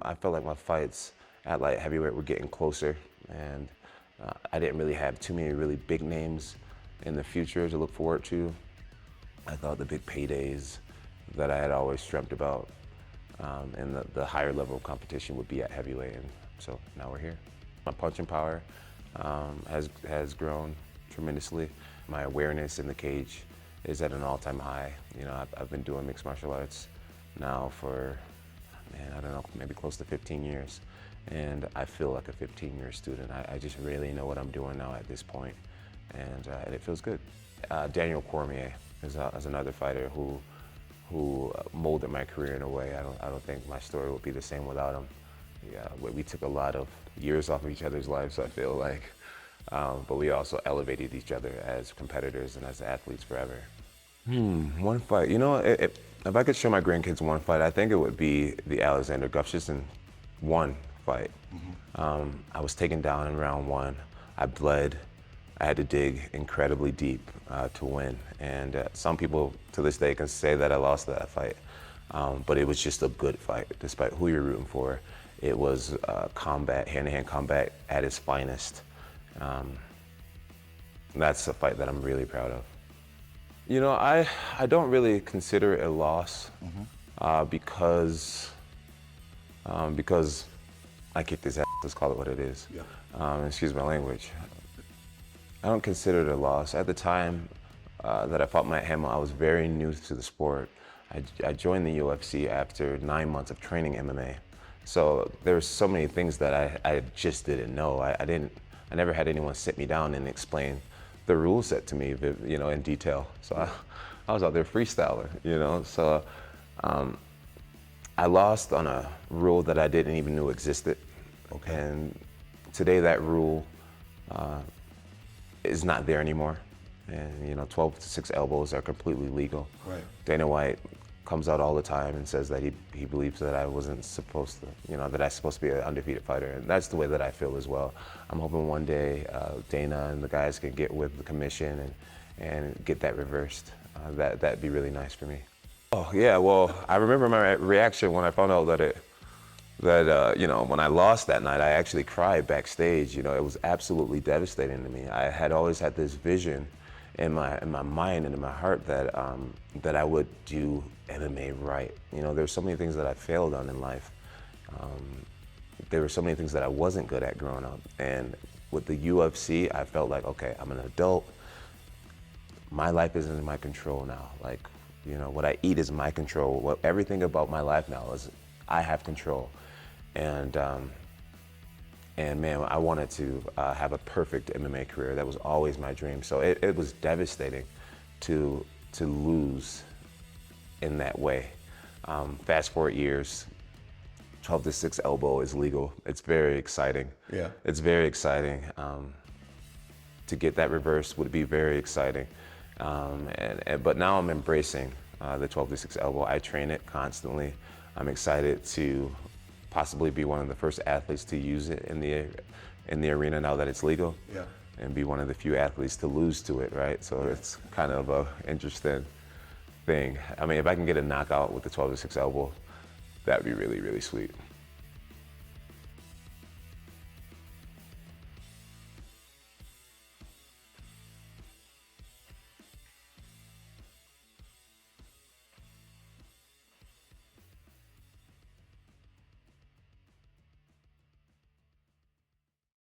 I felt like my fights at light heavyweight were getting closer, and I didn't really have too many really big names in the future to look forward to. I thought the big paydays that I had always dreamt about and the higher level of competition would be at heavyweight, and so now we're here. My punching power has grown tremendously. My awareness in the cage is at an all-time high. You know, I've been doing mixed martial arts now for, man, I don't know, maybe close to 15 years. And I feel like a 15-year student. I just really know what I'm doing now at this point, and it feels good. Daniel Cormier is another fighter who molded my career in a way. I don't think my story would be the same without him. Yeah, we took a lot of years off of each other's lives, I feel like, but we also elevated each other as competitors and as athletes forever. One fight, you know, if I could show my grandkids one fight, I think it would be the Alexander Gustafsson one fight. I was taken down in round one. I bled. I had to dig incredibly deep to win. And some people to this day can say that I lost that fight. But it was just a good fight, despite who you're rooting for. It was combat, hand-to-hand combat at its finest. That's a fight that I'm really proud of. You know, I don't really consider it a loss because I kicked his ass, let's call it what it is. Yeah. Excuse my language. I don't consider it a loss. At the time that I fought Matt Hamill, I was very new to the sport. I joined the UFC after 9 months of training MMA. So there were so many things that I just didn't know. I never had anyone sit me down and explain the rule set to me, you know, in detail. So I was out there freestyling, you know. So I lost on a rule that I didn't even know existed. Okay. And today that rule is not there anymore. And you know, 12-6 elbows are completely legal. Right. Dana White comes out all the time and says that he believes that I wasn't supposed to, you know, that I'm supposed to be an undefeated fighter. And that's the way that I feel as well. I'm hoping one day Dana and the guys can get with the commission and get that reversed. That'd be really nice for me. Oh yeah, well, I remember my reaction when I found out that you know, when I lost that night, I actually cried backstage. You know, it was absolutely devastating to me. I had always had this vision in my mind and in my heart that that I would do MMA right. You know, there's so many things that I failed on in life. There were so many things that I wasn't good at growing up. And with the UFC, I felt like, okay, I'm an adult. My life isn't in my control now. Like, you know, what I eat is my control. Everything about my life now is I have control. And man, I wanted to have a perfect MMA career. That was always my dream. So it was devastating to lose in that way. Fast forward years, 12-6 elbow is legal. It's very exciting. Yeah. It's very exciting. To get that reversed would be very exciting. But now I'm embracing the 12-6 elbow. I train it constantly. I'm excited to possibly be one of the first athletes to use it in the arena now that it's legal. Yeah. And be one of the few athletes to lose to it, right? So it's kind of a interesting thing. I mean, if I can get a knockout with the 12-6 elbow, that'd be really, really sweet.